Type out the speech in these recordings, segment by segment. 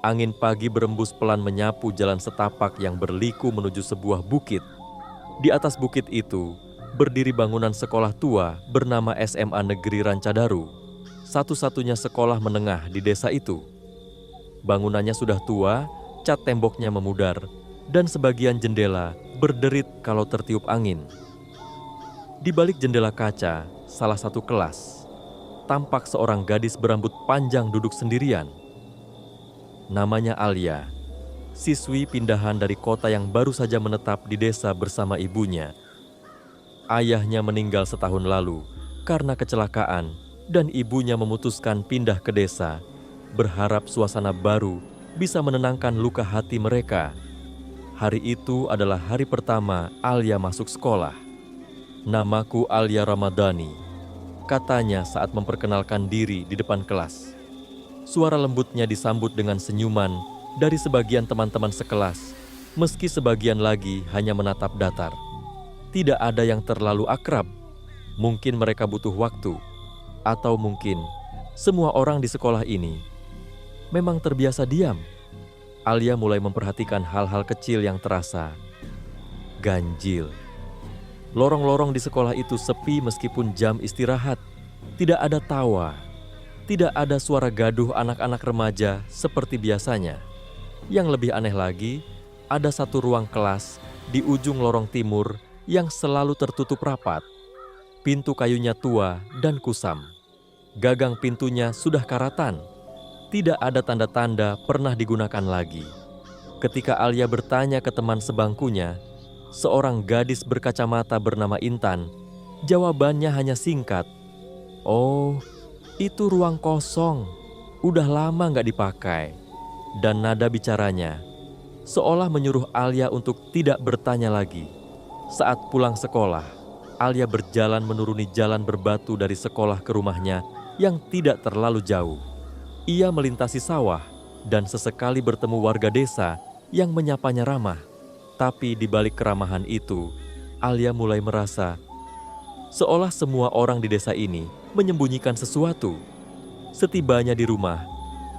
Angin pagi berembus pelan menyapu jalan setapak yang berliku menuju sebuah bukit. Di atas bukit itu, berdiri bangunan sekolah tua bernama SMA Negeri Rancadaru, satu-satunya sekolah menengah di desa itu. Bangunannya sudah tua, cat temboknya memudar, dan sebagian jendela berderit kalau tertiup angin. Di balik jendela kaca, salah satu kelas, tampak seorang gadis berambut panjang duduk sendirian. Namanya Alia, siswi pindahan dari kota yang baru saja menetap di desa bersama ibunya. Ayahnya meninggal setahun lalu karena kecelakaan dan ibunya memutuskan pindah ke desa, berharap suasana baru bisa menenangkan luka hati mereka. Hari itu adalah hari pertama Alia masuk sekolah. "Namaku Alia Ramadhani," katanya saat memperkenalkan diri di depan kelas. Suara lembutnya disambut dengan senyuman dari sebagian teman-teman sekelas, meski sebagian lagi hanya menatap datar. Tidak ada yang terlalu akrab. Mungkin mereka butuh waktu, atau mungkin semua orang di sekolah ini memang terbiasa diam. Alia mulai memperhatikan hal-hal kecil yang terasa ganjil. Lorong-lorong di sekolah itu sepi meskipun jam istirahat. Tidak ada tawa. Tidak ada suara gaduh anak-anak remaja seperti biasanya. Yang lebih aneh lagi, ada satu ruang kelas di ujung lorong timur yang selalu tertutup rapat. Pintu kayunya tua dan kusam. Gagang pintunya sudah karatan. Tidak ada tanda-tanda pernah digunakan lagi. Ketika Alia bertanya ke teman sebangkunya, seorang gadis berkacamata bernama Intan, jawabannya hanya singkat. "Oh, itu ruang kosong, udah lama nggak dipakai." Dan nada bicaranya seolah menyuruh Alia untuk tidak bertanya lagi. Saat pulang sekolah, Alia berjalan menuruni jalan berbatu dari sekolah ke rumahnya yang tidak terlalu jauh. Ia melintasi sawah dan sesekali bertemu warga desa yang menyapanya ramah. Tapi di balik keramahan itu, Alia mulai merasa seolah semua orang di desa ini menyembunyikan sesuatu. Setibanya di rumah,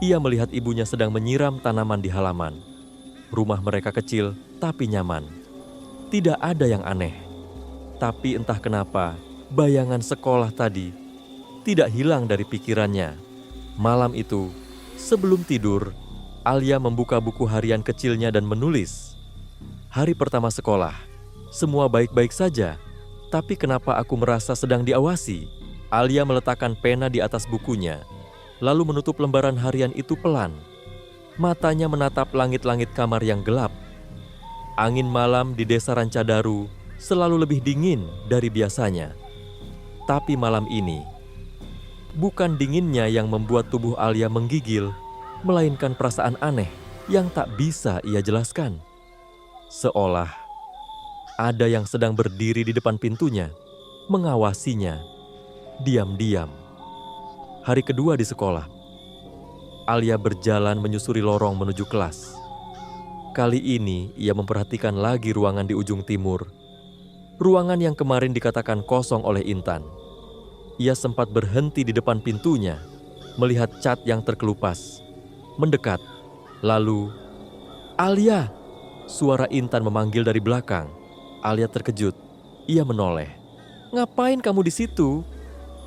ia melihat ibunya sedang menyiram tanaman di halaman. Rumah mereka kecil tapi nyaman. Tidak ada yang aneh. Tapi entah kenapa, bayangan sekolah tadi tidak hilang dari pikirannya. Malam itu, sebelum tidur, Alia membuka buku harian kecilnya dan menulis. "Hari pertama sekolah, semua baik-baik saja. Tapi kenapa aku merasa sedang diawasi?" Alia meletakkan pena di atas bukunya, lalu menutup lembaran harian itu pelan. Matanya menatap langit-langit kamar yang gelap. Angin malam di desa Rancadaru selalu lebih dingin dari biasanya. Tapi malam ini, bukan dinginnya yang membuat tubuh Alia menggigil, melainkan perasaan aneh yang tak bisa ia jelaskan. Seolah ada yang sedang berdiri di depan pintunya, mengawasinya, diam-diam. Hari kedua di sekolah, Alia berjalan menyusuri lorong menuju kelas. Kali ini ia memperhatikan lagi ruangan di ujung timur. Ruangan yang kemarin dikatakan kosong oleh Intan. Ia sempat berhenti di depan pintunya, melihat cat yang terkelupas, mendekat. Lalu, "Alia!" Suara Intan memanggil dari belakang. Alia terkejut. Ia menoleh. "Ngapain kamu di situ?"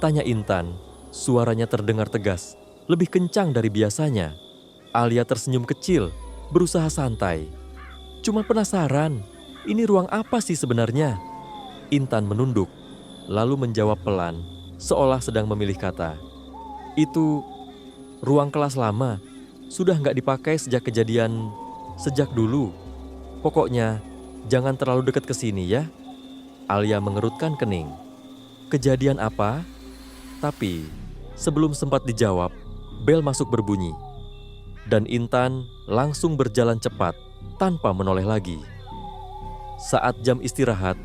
tanya Intan. Suaranya terdengar tegas, lebih kencang dari biasanya. Alia tersenyum kecil, berusaha santai. "Cuma penasaran, ini ruang apa sih sebenarnya?" Intan menunduk, lalu menjawab pelan, seolah sedang memilih kata. "Itu ruang kelas lama, sudah nggak dipakai sejak dulu. Pokoknya, jangan terlalu dekat ke sini ya." Alia mengerutkan kening. "Kejadian apa?" Tapi, sebelum sempat dijawab, bel masuk berbunyi. Dan Intan langsung berjalan cepat, tanpa menoleh lagi. Saat jam istirahat,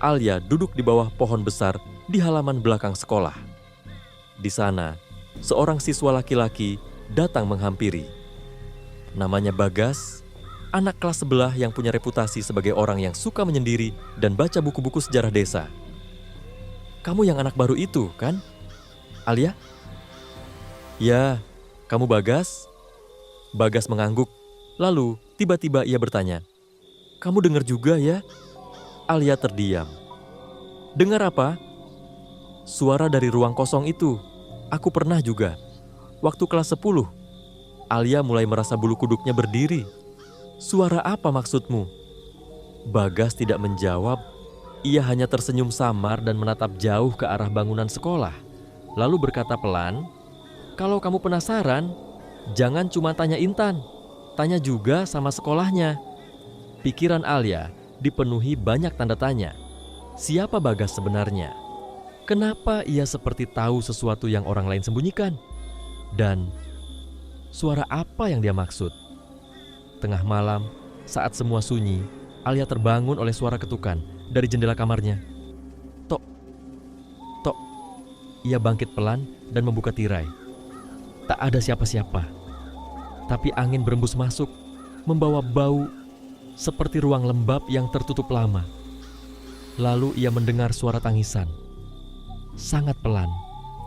Alia duduk di bawah pohon besar di halaman belakang sekolah. Di sana, seorang siswa laki-laki datang menghampiri. Namanya Bagas, anak kelas sebelah yang punya reputasi sebagai orang yang suka menyendiri dan baca buku-buku sejarah desa. "Kamu yang anak baru itu, kan, Alia?" "Ya, kamu Bagas?" Bagas mengangguk, lalu tiba-tiba ia bertanya, "Kamu dengar juga ya?" Alia terdiam. "Dengar apa?" "Suara dari ruang kosong itu. Aku pernah juga. Waktu kelas 10. Alia mulai merasa bulu kuduknya berdiri. "Suara apa maksudmu?" Bagas tidak menjawab. Ia hanya tersenyum samar dan menatap jauh ke arah bangunan sekolah. Lalu berkata pelan, "Kalau kamu penasaran, jangan cuma tanya Intan. Tanya juga sama sekolahnya." Pikiran Alia dipenuhi banyak tanda tanya. Siapa Bagas sebenarnya? Kenapa ia seperti tahu sesuatu yang orang lain sembunyikan? Dan suara apa yang dia maksud? Tengah malam, saat semua sunyi, Alia terbangun oleh suara ketukan dari jendela kamarnya. "Tok, tok." Ia bangkit pelan dan membuka tirai. Tak ada siapa-siapa. Tapi angin berembus masuk, membawa bau seperti ruang lembab yang tertutup lama. Lalu ia mendengar suara tangisan. Sangat pelan,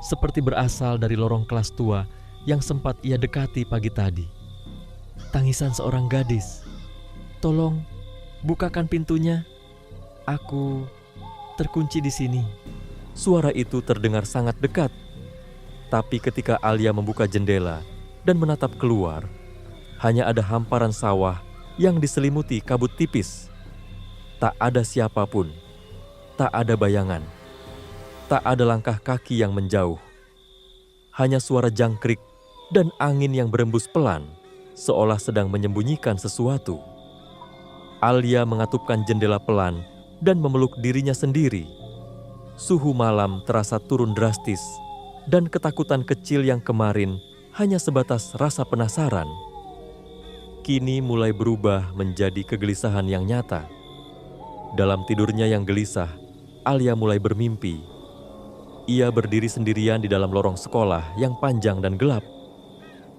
seperti berasal dari lorong kelas tua yang sempat ia dekati pagi tadi. Tangisan seorang gadis. "Tolong, bukakan pintunya. Aku terkunci di sini." Suara itu terdengar sangat dekat. Tapi ketika Alia membuka jendela dan menatap keluar, hanya ada hamparan sawah yang diselimuti kabut tipis. Tak ada siapapun, tak ada bayangan, tak ada langkah kaki yang menjauh. Hanya suara jangkrik dan angin yang berembus pelan, seolah sedang menyembunyikan sesuatu. Alia mengatupkan jendela pelan dan memeluk dirinya sendiri. Suhu malam terasa turun drastis, dan ketakutan kecil yang kemarin hanya sebatas rasa penasaran kini mulai berubah menjadi kegelisahan yang nyata. Dalam tidurnya yang gelisah, Alia mulai bermimpi. Ia berdiri sendirian di dalam lorong sekolah yang panjang dan gelap.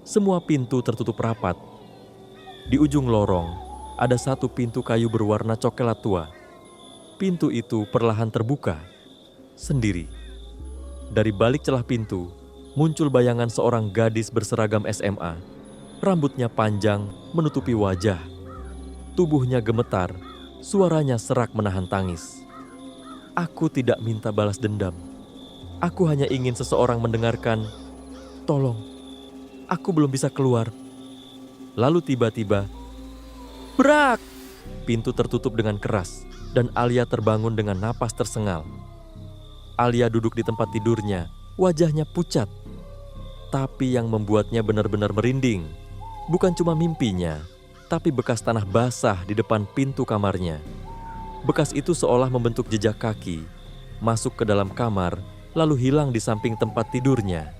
Semua pintu tertutup rapat. Di ujung lorong, ada satu pintu kayu berwarna coklat tua. Pintu itu perlahan terbuka, sendiri. Dari balik celah pintu, muncul bayangan seorang gadis berseragam SMA. Rambutnya panjang menutupi wajah. Tubuhnya gemetar, suaranya serak menahan tangis. "Aku tidak minta balas dendam. Aku hanya ingin seseorang mendengarkan, 'Tolong, aku belum bisa keluar.'" Lalu tiba-tiba, brak! Pintu tertutup dengan keras dan Alia terbangun dengan napas tersengal. Alia duduk di tempat tidurnya, wajahnya pucat. Tapi yang membuatnya benar-benar merinding, bukan cuma mimpinya, tapi bekas tanah basah di depan pintu kamarnya. Bekas itu seolah membentuk jejak kaki, masuk ke dalam kamar, lalu hilang di samping tempat tidurnya.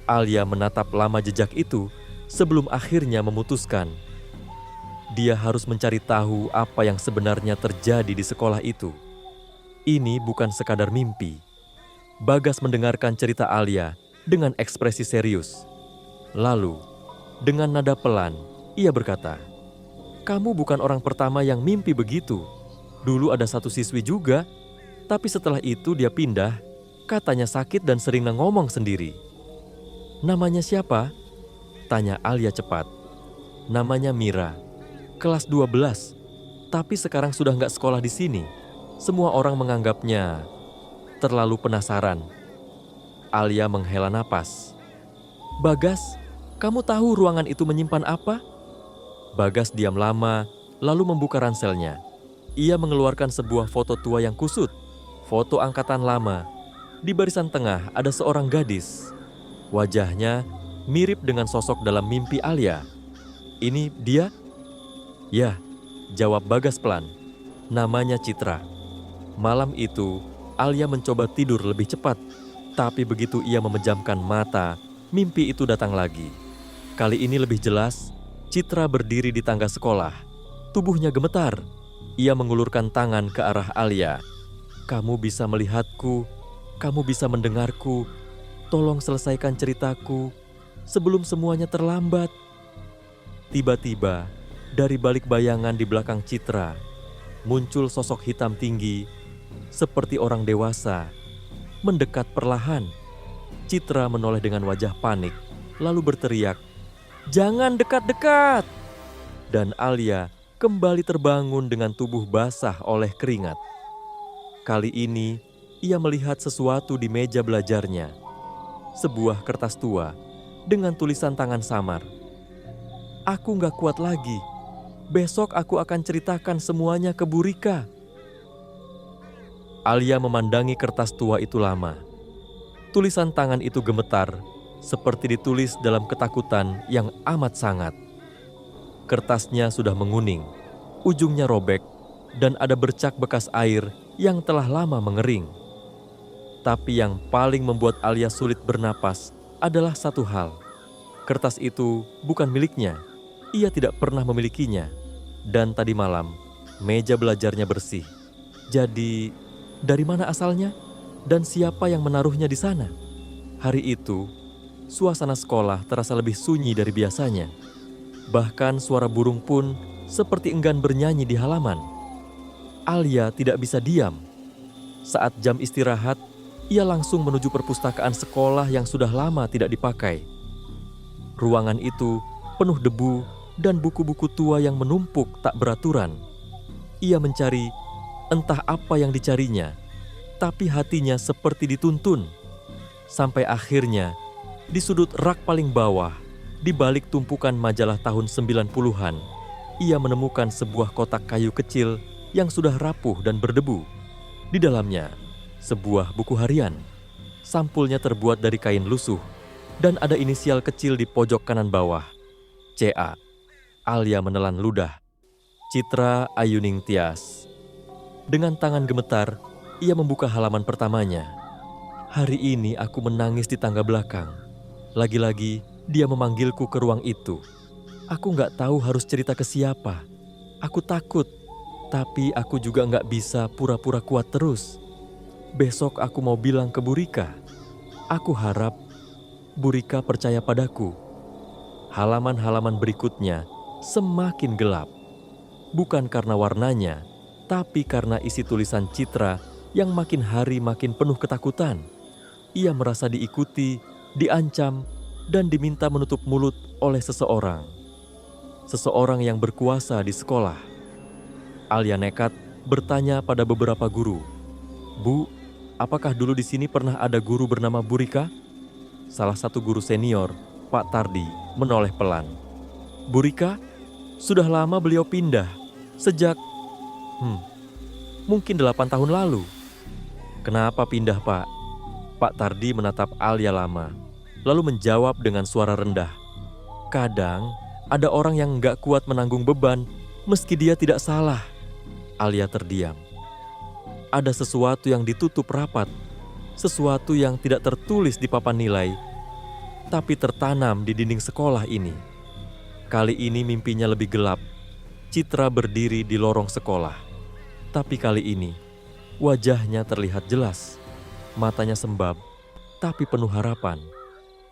Alia menatap lama jejak itu sebelum akhirnya memutuskan. Dia harus mencari tahu apa yang sebenarnya terjadi di sekolah itu. Ini bukan sekadar mimpi. Bagas mendengarkan cerita Alia dengan ekspresi serius. Lalu, dengan nada pelan, ia berkata, "Kamu bukan orang pertama yang mimpi begitu. Dulu ada satu siswi juga, tapi setelah itu dia pindah. Katanya sakit dan sering ngomong sendiri." "Namanya siapa?" tanya Alia cepat. "Namanya Mira. Kelas 12, tapi sekarang sudah nggak sekolah di sini. Semua orang menganggapnya terlalu penasaran." Alia menghela napas. "Bagas, kamu tahu ruangan itu menyimpan apa?" Bagas diam lama, lalu membuka ranselnya. Ia mengeluarkan sebuah foto tua yang kusut, foto angkatan lama. Di barisan tengah ada seorang gadis. Wajahnya mirip dengan sosok dalam mimpi Alia. "Ini dia?" "Ya," jawab Bagas pelan. "Namanya Citra." Malam itu, Alia mencoba tidur lebih cepat. Tapi begitu ia memejamkan mata, mimpi itu datang lagi. Kali ini lebih jelas, Citra berdiri di tangga sekolah. Tubuhnya gemetar. Ia mengulurkan tangan ke arah Alia. "Kamu bisa melihatku, kamu bisa mendengarku. Tolong selesaikan ceritaku sebelum semuanya terlambat." Tiba-tiba, dari balik bayangan di belakang Citra, muncul sosok hitam tinggi, seperti orang dewasa, mendekat perlahan. Citra menoleh dengan wajah panik, lalu berteriak, "Jangan dekat-dekat!" Dan Alia kembali terbangun dengan tubuh basah oleh keringat. Kali ini ia melihat sesuatu di meja belajarnya. Sebuah kertas tua dengan tulisan tangan samar. "Aku gak kuat lagi. Besok aku akan ceritakan semuanya ke Bu Rika." Alia memandangi kertas tua itu lama. Tulisan tangan itu gemetar, seperti ditulis dalam ketakutan yang amat sangat. Kertasnya sudah menguning, ujungnya robek, dan ada bercak bekas air yang telah lama mengering. Tapi yang paling membuat Alia sulit bernapas adalah satu hal. Kertas itu bukan miliknya, ia tidak pernah memilikinya. Dan tadi malam, meja belajarnya bersih. Jadi, dari mana asalnya? Dan siapa yang menaruhnya di sana? Hari itu, suasana sekolah terasa lebih sunyi dari biasanya. Bahkan suara burung pun seperti enggan bernyanyi di halaman. Alia tidak bisa diam. Saat jam istirahat, ia langsung menuju perpustakaan sekolah yang sudah lama tidak dipakai. Ruangan itu penuh debu dan buku-buku tua yang menumpuk tak beraturan. Ia mencari entah apa yang dicarinya, tapi hatinya seperti dituntun. Sampai akhirnya, di sudut rak paling bawah, di balik tumpukan majalah tahun 90-an, ia menemukan sebuah kotak kayu kecil yang sudah rapuh dan berdebu. Di dalamnya, sebuah buku harian. Sampulnya terbuat dari kain lusuh dan ada inisial kecil di pojok kanan bawah. CA. Alia menelan ludah. Citra Ayuning Tias. Dengan tangan gemetar, ia membuka halaman pertamanya. "Hari ini aku menangis di tangga belakang. Lagi-lagi dia memanggilku ke ruang itu. Aku gak tahu harus cerita ke siapa. Aku takut, tapi aku juga gak bisa pura-pura kuat terus. Besok aku mau bilang ke Bu Rika. Aku harap Bu Rika percaya padaku." Halaman-halaman berikutnya semakin gelap. Bukan karena warnanya, tapi karena isi tulisan Citra yang makin hari makin penuh ketakutan. Ia merasa diikuti, diancam, dan diminta menutup mulut oleh seseorang. Seseorang yang berkuasa di sekolah. Alia nekat bertanya pada beberapa guru. "Bu, apakah dulu di sini pernah ada guru bernama Bu Rika?" Salah satu guru senior, Pak Tardi, menoleh pelan. "Bu Rika? Sudah lama beliau pindah. Sejak, mungkin 8 tahun lalu." "Kenapa pindah, Pak?" Pak Tardi menatap Alia lama, lalu menjawab dengan suara rendah. "Kadang ada orang yang gak kuat menanggung beban meski dia tidak salah." Alia terdiam. Ada sesuatu yang ditutup rapat, sesuatu yang tidak tertulis di papan nilai, tapi tertanam di dinding sekolah ini. Kali ini mimpinya lebih gelap. Citra berdiri di lorong sekolah. Tapi kali ini, wajahnya terlihat jelas. Matanya sembab, tapi penuh harapan.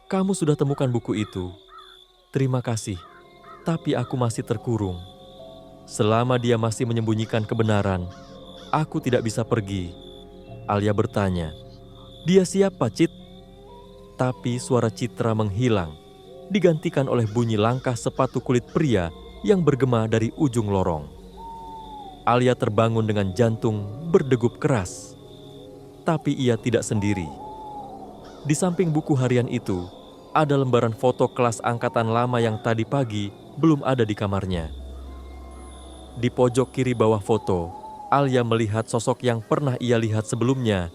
"Kamu sudah temukan buku itu. Terima kasih, tapi aku masih terkurung. Selama dia masih menyembunyikan kebenaran, aku tidak bisa pergi." Alia bertanya, "Dia siapa, Cit?" Tapi suara Citra menghilang, digantikan oleh bunyi langkah sepatu kulit pria yang bergema dari ujung lorong. Alia terbangun dengan jantung berdegup keras. Tapi ia tidak sendiri. Di samping buku harian itu, ada lembaran foto kelas angkatan lama yang tadi pagi belum ada di kamarnya. Di pojok kiri bawah foto, Alia melihat sosok yang pernah ia lihat sebelumnya.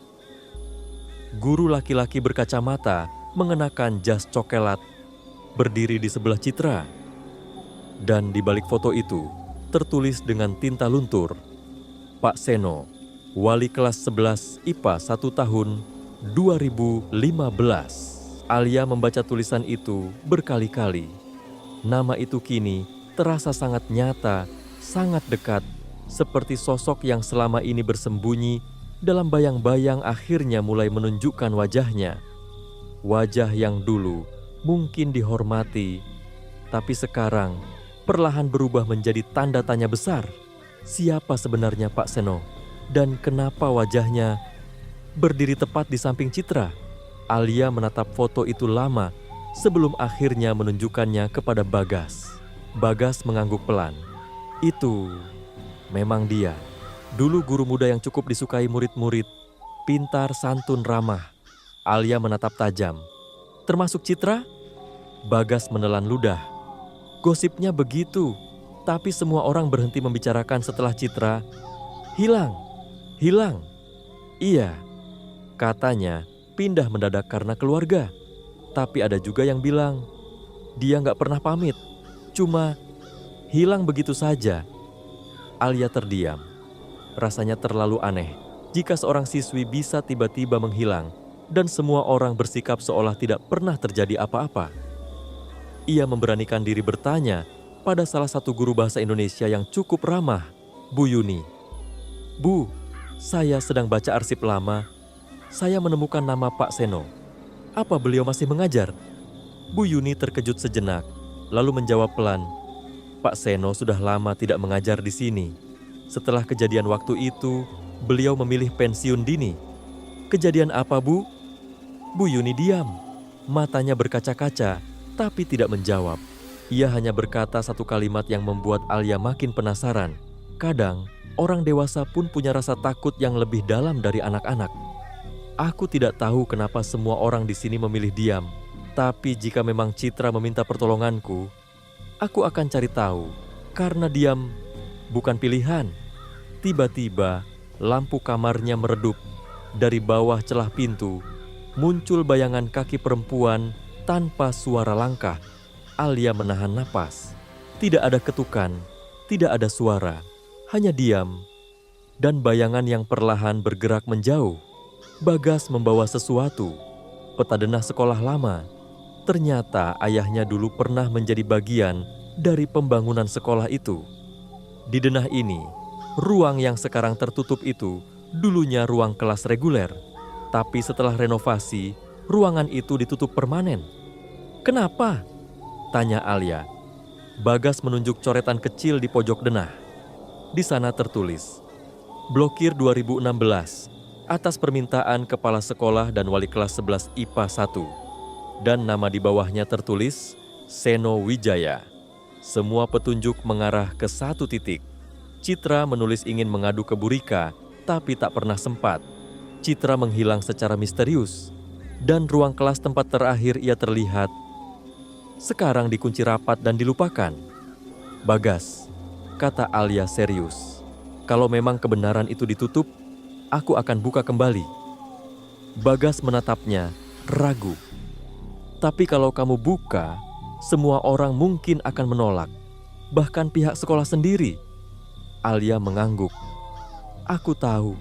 Guru laki-laki berkacamata mengenakan jas cokelat, berdiri di sebelah Citra. Dan di balik foto itu, tertulis dengan tinta luntur, "Pak Seno, Wali kelas 11 IPA 1 tahun 2015. Alia membaca tulisan itu berkali-kali. Nama itu kini terasa sangat nyata, sangat dekat, seperti sosok yang selama ini bersembunyi dalam bayang-bayang akhirnya mulai menunjukkan wajahnya. Wajah yang dulu mungkin dihormati, tapi sekarang perlahan berubah menjadi tanda tanya besar. Siapa sebenarnya Pak Seno? Dan kenapa wajahnya berdiri tepat di samping Citra? Alia menatap foto itu lama, sebelum akhirnya menunjukkannya kepada Bagas. Bagas mengangguk pelan. Itu memang dia. Dulu guru muda yang cukup disukai murid-murid, pintar, santun, ramah. Alia menatap tajam. Termasuk Citra? Bagas menelan ludah. Gosipnya begitu, tapi semua orang berhenti membicarakan setelah Citra hilang. Iya, katanya pindah mendadak karena keluarga. Tapi ada juga yang bilang, dia nggak pernah pamit, cuma hilang begitu saja. Alia terdiam. Rasanya terlalu aneh jika seorang siswi bisa tiba-tiba menghilang dan semua orang bersikap seolah tidak pernah terjadi apa-apa. Ia memberanikan diri bertanya pada salah satu guru bahasa Indonesia yang cukup ramah, Bu Yuni. Bu, saya sedang baca arsip lama. Saya menemukan nama Pak Seno. Apa beliau masih mengajar? Bu Yuni terkejut sejenak, lalu menjawab pelan, Pak Seno sudah lama tidak mengajar di sini. Setelah kejadian waktu itu, beliau memilih pensiun dini. Kejadian apa, Bu? Bu Yuni diam. Matanya berkaca-kaca, tapi tidak menjawab. Ia hanya berkata satu kalimat yang membuat Alia makin penasaran. Kadang, orang dewasa pun punya rasa takut yang lebih dalam dari anak-anak. Aku tidak tahu kenapa semua orang di sini memilih diam. Tapi jika memang Citra meminta pertolonganku, aku akan cari tahu. Karena diam bukan pilihan. Tiba-tiba, lampu kamarnya meredup. Dari bawah celah pintu, muncul bayangan kaki perempuan tanpa suara langkah. Alia menahan napas. Tidak ada ketukan, tidak ada suara. Hanya diam, dan bayangan yang perlahan bergerak menjauh. Bagas membawa sesuatu, peta denah sekolah lama. Ternyata ayahnya dulu pernah menjadi bagian dari pembangunan sekolah itu. Di denah ini, ruang yang sekarang tertutup itu dulunya ruang kelas reguler. Tapi setelah renovasi, ruangan itu ditutup permanen. Kenapa? Tanya Alia. Bagas menunjuk coretan kecil di pojok denah. Di sana tertulis, Blokir 2016, atas permintaan Kepala Sekolah dan Wali Kelas 11 IPA 1. Dan nama di bawahnya tertulis, Seno Wijaya. Semua petunjuk mengarah ke satu titik. Citra menulis ingin mengadu ke Bu Rika, tapi tak pernah sempat. Citra menghilang secara misterius. Dan ruang kelas tempat terakhir ia terlihat, sekarang dikunci rapat dan dilupakan. Bagas, kata Alia serius. Kalau memang kebenaran itu ditutup, aku akan buka kembali. Bagas menatapnya, ragu. Tapi kalau kamu buka, semua orang mungkin akan menolak. Bahkan pihak sekolah sendiri. Alia mengangguk. Aku tahu,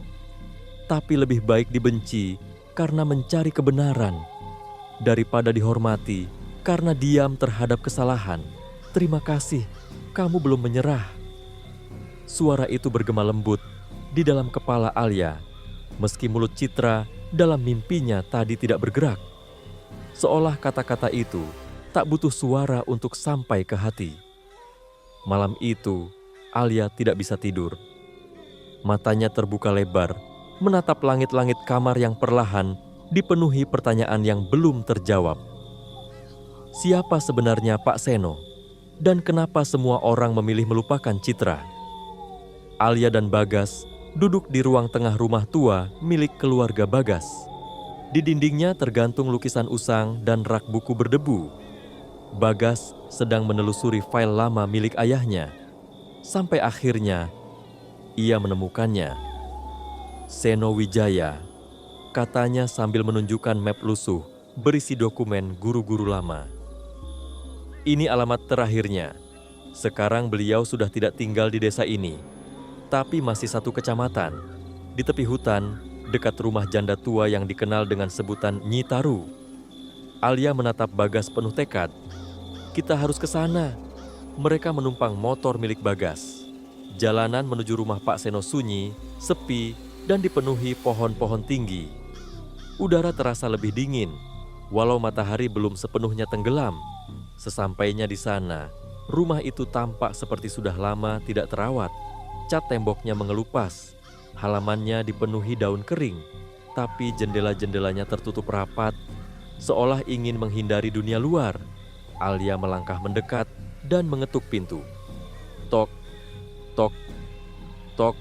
tapi lebih baik dibenci karena mencari kebenaran daripada dihormati karena diam terhadap kesalahan. Terima kasih, kamu belum menyerah. Suara itu bergema lembut di dalam kepala Alia, meski mulut Citra dalam mimpinya tadi tidak bergerak. Seolah kata-kata itu tak butuh suara untuk sampai ke hati. Malam itu, Alia tidak bisa tidur. Matanya terbuka lebar, menatap langit-langit kamar yang perlahan dipenuhi pertanyaan yang belum terjawab. Siapa sebenarnya Pak Seno? Dan kenapa semua orang memilih melupakan Citra? Alia dan Bagas duduk di ruang tengah rumah tua milik keluarga Bagas. Di dindingnya tergantung lukisan usang dan rak buku berdebu. Bagas sedang menelusuri file lama milik ayahnya. Sampai akhirnya, ia menemukannya. Seno Wijaya, katanya sambil menunjukkan map lusuh berisi dokumen guru-guru lama. Ini alamat terakhirnya. Sekarang beliau sudah tidak tinggal di desa ini, tapi masih satu kecamatan, di tepi hutan, dekat rumah janda tua yang dikenal dengan sebutan Nyi Taru. Alia menatap Bagas penuh tekad. Kita harus ke sana. Mereka menumpang motor milik Bagas. Jalanan menuju rumah Pak Seno sunyi, sepi, dan dipenuhi pohon-pohon tinggi. Udara terasa lebih dingin, walau matahari belum sepenuhnya tenggelam. Sesampainya di sana, rumah itu tampak seperti sudah lama tidak terawat. Cat temboknya mengelupas, halamannya dipenuhi daun kering, tapi jendela-jendelanya tertutup rapat. Seolah ingin menghindari dunia luar, Alia melangkah mendekat dan mengetuk pintu. Tok, tok, tok.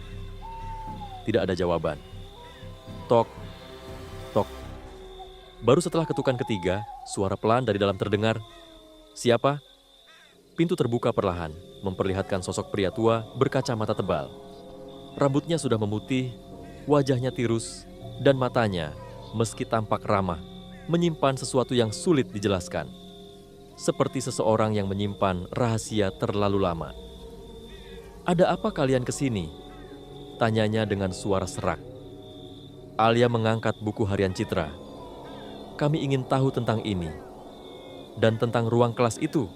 Tidak ada jawaban. Tok, tok. Baru setelah ketukan ketiga, suara pelan dari dalam terdengar. Siapa? Pintu terbuka perlahan, memperlihatkan sosok pria tua berkacamata tebal. Rambutnya sudah memutih, wajahnya tirus, dan matanya, meski tampak ramah, menyimpan sesuatu yang sulit dijelaskan. Seperti seseorang yang menyimpan rahasia terlalu lama. "Ada apa kalian ke sini?" tanyanya dengan suara serak. Alia mengangkat buku harian Citra. "Kami ingin tahu tentang ini. Dan tentang ruang kelas itu."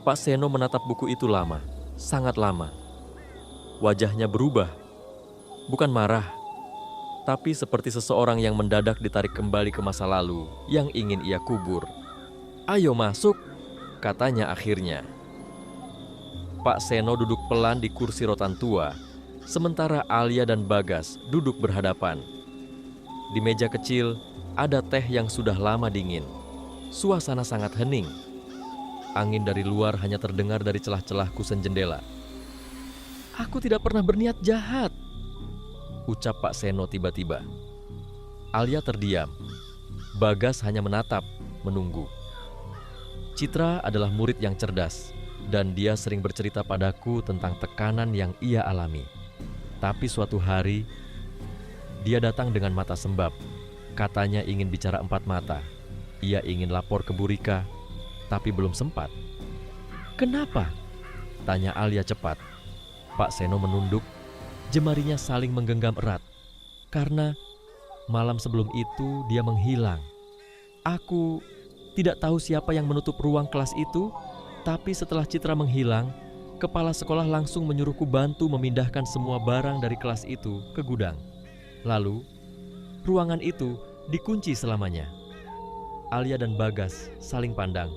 Pak Seno menatap buku itu lama, sangat lama. Wajahnya berubah. Bukan marah, tapi seperti seseorang yang mendadak ditarik kembali ke masa lalu yang ingin ia kubur. "Ayo masuk," katanya akhirnya. Pak Seno duduk pelan di kursi rotan tua, sementara Alia dan Bagas duduk berhadapan. Di meja kecil ada teh yang sudah lama dingin. Suasana sangat hening. Angin dari luar hanya terdengar dari celah-celah kusen jendela. "Aku tidak pernah berniat jahat," ucap Pak Seno tiba-tiba. Alia terdiam. Bagas hanya menatap, menunggu. Citra adalah murid yang cerdas, dan dia sering bercerita padaku tentang tekanan yang ia alami. Tapi suatu hari, dia datang dengan mata sembab. Katanya ingin bicara empat mata. Ia ingin lapor ke Bu Rika, tapi belum sempat. "Kenapa?" tanya Alia cepat. Pak Seno menunduk, jemarinya saling menggenggam erat. "Karena malam sebelum itu dia menghilang. Aku tidak tahu siapa yang menutup ruang kelas itu, tapi setelah Citra menghilang, kepala sekolah langsung menyuruhku bantu memindahkan semua barang dari kelas itu ke gudang. Lalu, ruangan itu dikunci selamanya." Alia dan Bagas saling pandang.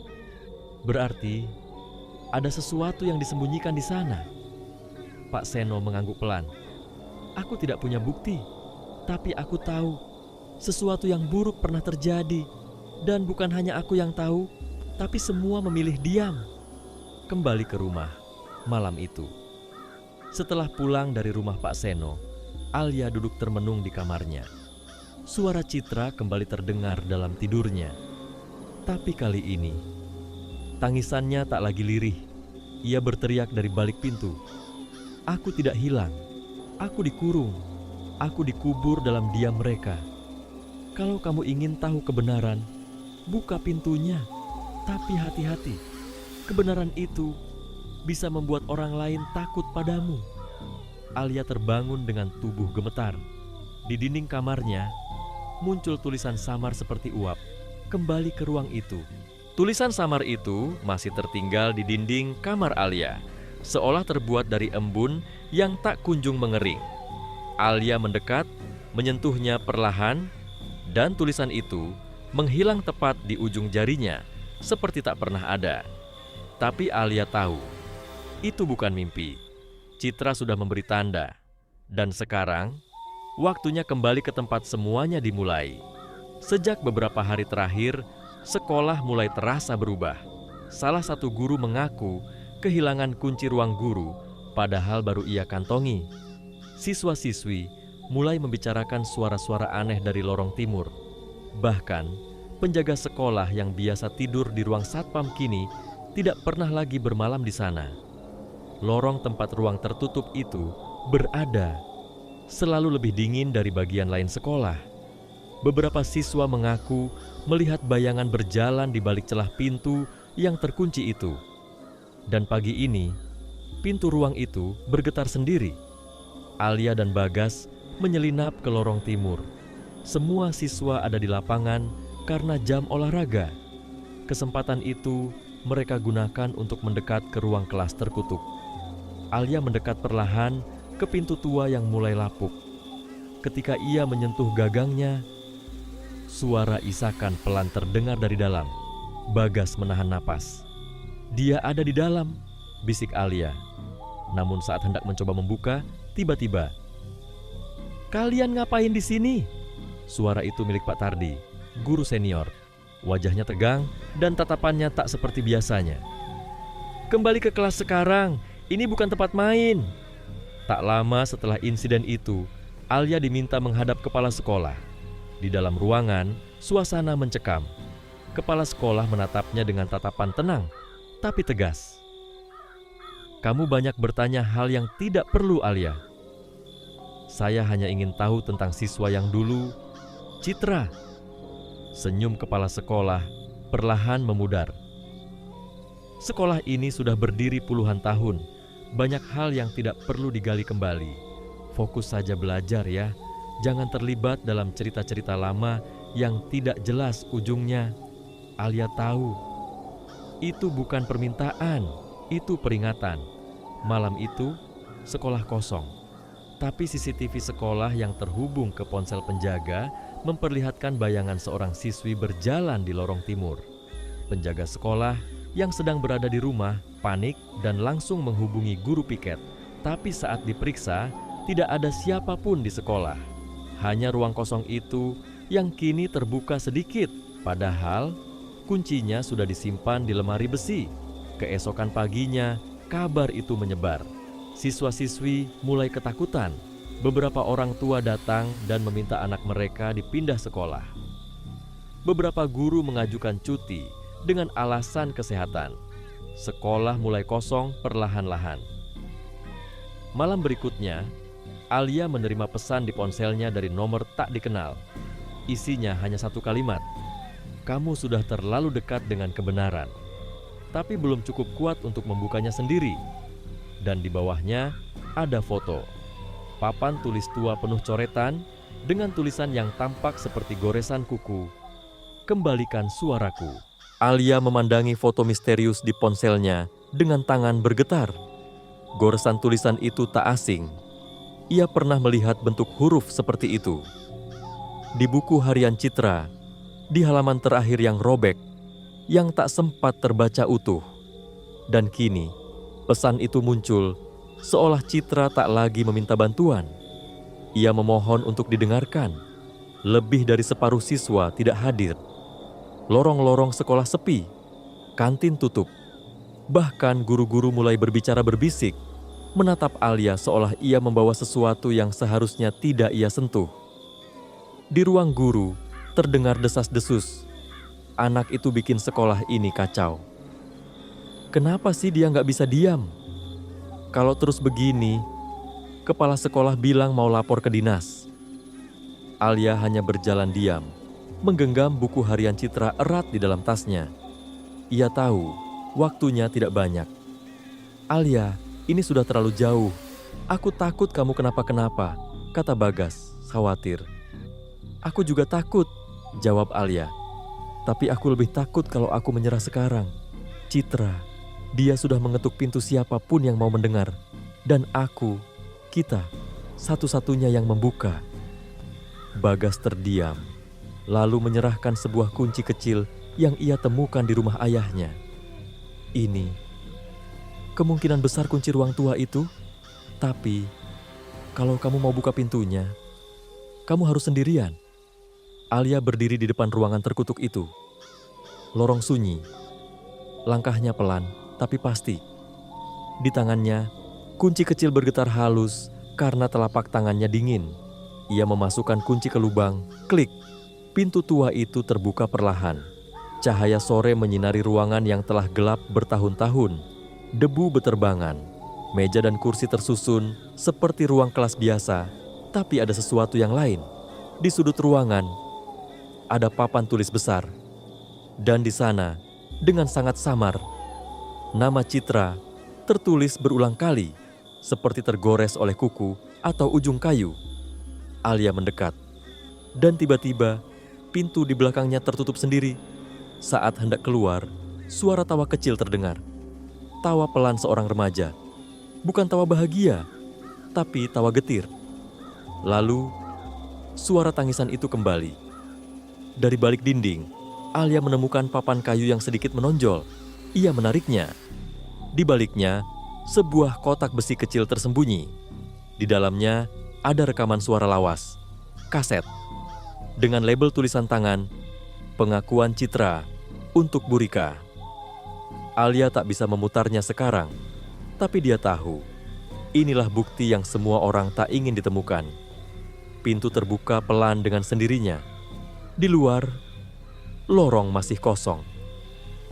"Berarti ada sesuatu yang disembunyikan di sana." Pak Seno mengangguk pelan. "Aku tidak punya bukti, tapi aku tahu sesuatu yang buruk pernah terjadi. Dan bukan hanya aku yang tahu, tapi semua memilih diam." Kembali ke rumah malam itu. Setelah pulang dari rumah Pak Seno, Alia duduk termenung di kamarnya. Suara Citra kembali terdengar dalam tidurnya. Tapi kali ini, tangisannya tak lagi lirih. Ia berteriak dari balik pintu. "Aku tidak hilang. Aku dikurung. Aku dikubur dalam diam mereka. Kalau kamu ingin tahu kebenaran, buka pintunya. Tapi hati-hati. Kebenaran itu bisa membuat orang lain takut padamu." Alia terbangun dengan tubuh gemetar. Di dinding kamarnya, muncul tulisan samar seperti uap. Kembali ke ruang itu. Tulisan samar itu masih tertinggal di dinding kamar Alia, seolah terbuat dari embun yang tak kunjung mengering. Alia mendekat, menyentuhnya perlahan, dan tulisan itu menghilang tepat di ujung jarinya, seperti tak pernah ada. Tapi Alia tahu, itu bukan mimpi. Citra sudah memberi tanda, dan sekarang waktunya kembali ke tempat semuanya dimulai. Sejak beberapa hari terakhir, sekolah mulai terasa berubah. Salah satu guru mengaku kehilangan kunci ruang guru, padahal baru ia kantongi. Siswa-siswi mulai membicarakan suara-suara aneh dari lorong timur. Bahkan, penjaga sekolah yang biasa tidur di ruang satpam kini tidak pernah lagi bermalam di sana. Lorong tempat ruang tertutup itu berada selalu lebih dingin dari bagian lain sekolah. Beberapa siswa mengaku melihat bayangan berjalan di balik celah pintu yang terkunci itu. Dan pagi ini, pintu ruang itu bergetar sendiri. Alia dan Bagas menyelinap ke lorong timur. Semua siswa ada di lapangan karena jam olahraga. Kesempatan itu mereka gunakan untuk mendekat ke ruang kelas terkutuk. Alia mendekat perlahan ke pintu tua yang mulai lapuk. Ketika ia menyentuh gagangnya, suara isakan pelan terdengar dari dalam. Bagas menahan napas. "Dia ada di dalam," bisik Alia. Namun saat hendak mencoba membuka, tiba-tiba, "Kalian ngapain di sini?" Suara itu milik Pak Tardi, guru senior. Wajahnya tegang dan tatapannya tak seperti biasanya. "Kembali ke kelas sekarang, ini bukan tempat main." Tak lama setelah insiden itu, Alia diminta menghadap kepala sekolah. Di dalam ruangan, suasana mencekam. Kepala sekolah menatapnya dengan tatapan tenang, tapi tegas. "Kamu banyak bertanya hal yang tidak perlu, Alia. Saya hanya ingin tahu tentang siswa yang dulu, Citra." Senyum kepala sekolah perlahan memudar. Sekolah ini sudah berdiri puluhan tahun. Banyak hal yang tidak perlu digali kembali. Fokus saja belajar ya. Jangan terlibat dalam cerita-cerita lama yang tidak jelas ujungnya. Alia tahu, itu bukan permintaan, itu peringatan. Malam itu, sekolah kosong. Tapi CCTV sekolah yang terhubung ke ponsel penjaga memperlihatkan bayangan seorang siswi berjalan di lorong timur. Penjaga sekolah yang sedang berada di rumah panik dan langsung menghubungi guru piket. Tapi saat diperiksa, tidak ada siapapun di sekolah. Hanya ruang kosong itu yang kini terbuka sedikit, padahal kuncinya sudah disimpan di lemari besi. Keesokan paginya, kabar itu menyebar. Siswa-siswi mulai ketakutan. Beberapa orang tua datang dan meminta anak mereka dipindah sekolah. Beberapa guru mengajukan cuti dengan alasan kesehatan. Sekolah mulai kosong perlahan-lahan. Malam berikutnya, Alia menerima pesan di ponselnya dari nomor tak dikenal. Isinya hanya satu kalimat, "Kamu sudah terlalu dekat dengan kebenaran." Tapi belum cukup kuat untuk membukanya sendiri. Dan di bawahnya ada foto. Papan tulis tua penuh coretan dengan tulisan yang tampak seperti goresan kuku. "Kembalikan suaraku." Alia memandangi foto misterius di ponselnya dengan tangan bergetar. Goresan tulisan itu tak asing. Ia pernah melihat bentuk huruf seperti itu di buku harian Citra, di halaman terakhir yang robek, yang tak sempat terbaca utuh. Dan kini, pesan itu muncul seolah Citra tak lagi meminta bantuan. Ia memohon untuk didengarkan. Lebih dari separuh siswa tidak hadir. Lorong-lorong sekolah sepi, kantin tutup. Bahkan guru-guru mulai berbicara berbisik, menatap Alia seolah ia membawa sesuatu yang seharusnya tidak ia sentuh. Di ruang guru, terdengar desas-desus. Anak itu bikin sekolah ini kacau. Kenapa sih dia nggak bisa diam? Kalau terus begini, kepala sekolah bilang mau lapor ke dinas. Alia hanya berjalan diam, menggenggam buku harian Citra erat di dalam tasnya. Ia tahu waktunya tidak banyak. "Alia, ini sudah terlalu jauh. Aku takut kamu kenapa-kenapa," kata Bagas, khawatir. "Aku juga takut," jawab Alia. "Tapi aku lebih takut kalau aku menyerah sekarang. Citra, dia sudah mengetuk pintu siapapun yang mau mendengar. Dan kita, satu-satunya yang membuka." Bagas terdiam, lalu menyerahkan sebuah kunci kecil yang ia temukan di rumah ayahnya. "Ini kemungkinan besar kunci ruang tua itu. Tapi kalau kamu mau buka pintunya, kamu harus sendirian." Alia berdiri di depan ruangan terkutuk itu. Lorong sunyi. Langkahnya pelan, tapi pasti. Di tangannya, kunci kecil bergetar halus karena telapak tangannya dingin. Ia memasukkan kunci ke lubang, klik. Pintu tua itu terbuka perlahan. Cahaya sore menyinari ruangan yang telah gelap bertahun-tahun. Debu beterbangan. Meja dan kursi tersusun seperti ruang kelas biasa, tapi ada sesuatu yang lain. Di sudut ruangan, ada papan tulis besar. Dan di sana, dengan sangat samar, nama Citra tertulis berulang kali, seperti tergores oleh kuku atau ujung kayu. Alia mendekat, dan tiba-tiba pintu di belakangnya tertutup sendiri. Saat hendak keluar, suara tawa kecil terdengar. Tawa pelan seorang remaja. Bukan tawa bahagia, tapi tawa getir. Lalu, suara tangisan itu kembali. Dari balik dinding, Alia menemukan papan kayu yang sedikit menonjol. Ia menariknya. Di baliknya, sebuah kotak besi kecil tersembunyi. Di dalamnya ada rekaman suara lawas, kaset, dengan label tulisan tangan, pengakuan Citra untuk Bu Rika. Alia tak bisa memutarnya sekarang, tapi dia tahu inilah bukti yang semua orang tak ingin ditemukan. Pintu terbuka pelan dengan sendirinya. Di luar, lorong masih kosong.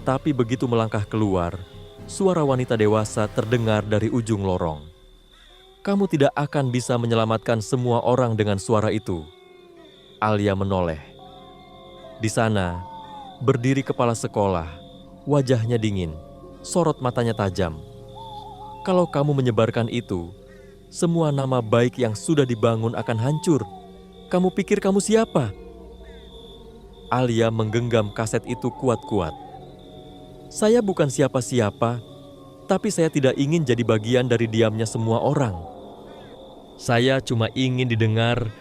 Tapi begitu melangkah keluar, suara wanita dewasa terdengar dari ujung lorong. Kamu tidak akan bisa menyelamatkan semua orang dengan suara itu. Alia menoleh. Di sana, berdiri kepala sekolah, wajahnya dingin, sorot matanya tajam. Kalau kamu menyebarkan itu, semua nama baik yang sudah dibangun akan hancur. Kamu pikir kamu siapa? Alia menggenggam kaset itu kuat-kuat. Saya bukan siapa-siapa, tapi saya tidak ingin jadi bagian dari diamnya semua orang. Saya cuma ingin didengar.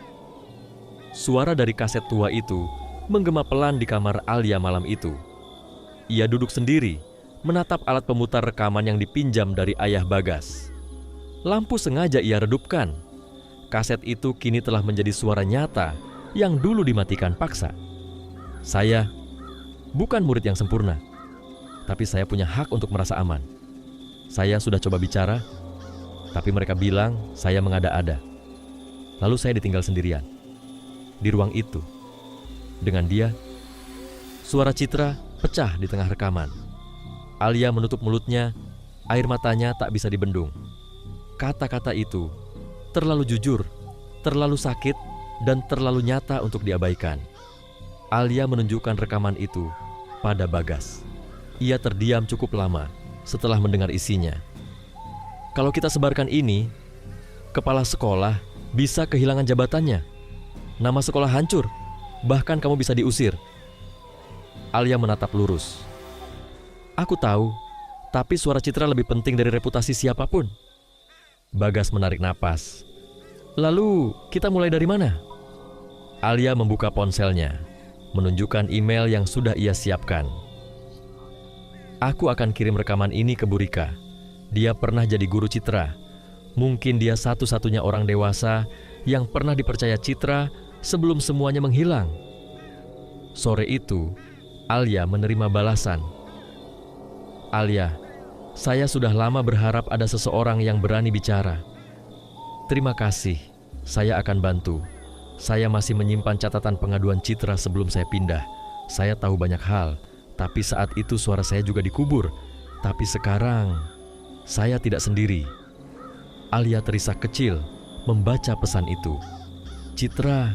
Suara dari kaset tua itu menggema pelan di kamar Alia malam itu. Ia duduk sendiri, menatap alat pemutar rekaman yang dipinjam dari ayah Bagas. Lampu sengaja ia redupkan. Kaset itu kini telah menjadi suara nyata yang dulu dimatikan paksa. Saya bukan murid yang sempurna, tapi saya punya hak untuk merasa aman. Saya sudah coba bicara, tapi mereka bilang saya mengada-ada. Lalu saya ditinggal sendirian di ruang itu. Dengan dia, suara Citra pecah di tengah rekaman. Alia menutup mulutnya, air matanya tak bisa dibendung. Kata-kata itu terlalu jujur, terlalu sakit, dan terlalu nyata untuk diabaikan. Alia menunjukkan rekaman itu pada Bagas. Ia terdiam cukup lama setelah mendengar isinya. Kalau kita sebarkan ini, kepala sekolah bisa kehilangan jabatannya. Nama sekolah hancur, bahkan kamu bisa diusir. Alia menatap lurus. Aku tahu, tapi suara Citra lebih penting dari reputasi siapapun. Bagas menarik napas. Lalu kita mulai dari mana? Alia membuka ponselnya, menunjukkan email yang sudah ia siapkan. Aku akan kirim rekaman ini ke Bu Rika. Dia pernah jadi guru Citra. Mungkin dia satu-satunya orang dewasa yang pernah dipercaya Citra sebelum semuanya menghilang. Sore itu, Alia menerima balasan. Alia, saya sudah lama berharap ada seseorang yang berani bicara. Terima kasih, saya akan bantu. Saya masih menyimpan catatan pengaduan Citra sebelum saya pindah. Saya tahu banyak hal, tapi saat itu suara saya juga dikubur. Tapi sekarang, saya tidak sendiri. Alia terisak kecil membaca pesan itu. Citra,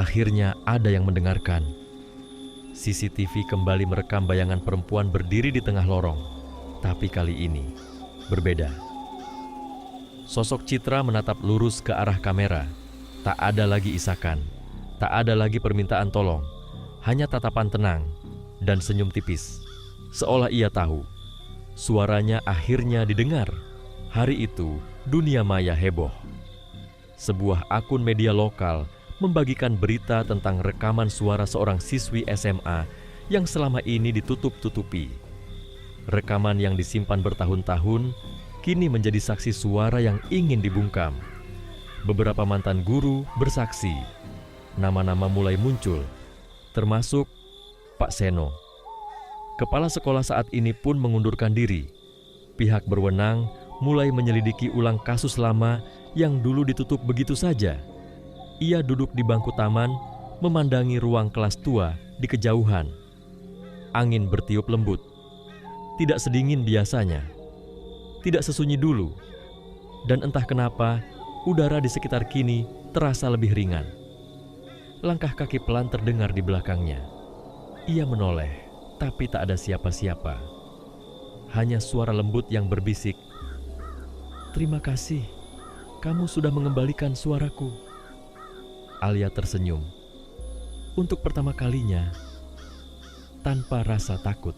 akhirnya ada yang mendengarkan. CCTV kembali merekam bayangan perempuan berdiri di tengah lorong. Tapi kali ini berbeda. Sosok Citra menatap lurus ke arah kamera. Tak ada lagi isakan, tak ada lagi permintaan tolong. Hanya tatapan tenang dan senyum tipis. Seolah ia tahu, suaranya akhirnya didengar. Hari itu, dunia maya heboh. Sebuah akun media lokal membagikan berita tentang rekaman suara seorang siswi SMA yang selama ini ditutup-tutupi. Rekaman yang disimpan bertahun-tahun kini menjadi saksi suara yang ingin dibungkam. Beberapa mantan guru bersaksi. Nama-nama mulai muncul, termasuk Pak Seno. Kepala sekolah saat ini pun mengundurkan diri. Pihak berwenang mulai menyelidiki ulang kasus lama yang dulu ditutup begitu saja. Ia duduk di bangku taman, memandangi ruang kelas tua di kejauhan. Angin bertiup lembut. Tidak sedingin biasanya. Tidak sesunyi dulu. Dan entah kenapa, udara di sekitar kini terasa lebih ringan. Langkah kaki pelan terdengar di belakangnya. Ia menoleh, tapi tak ada siapa-siapa. Hanya suara lembut yang berbisik. Terima kasih, kamu sudah mengembalikan suaraku. Alia tersenyum. Untuk pertama kalinya, tanpa rasa takut.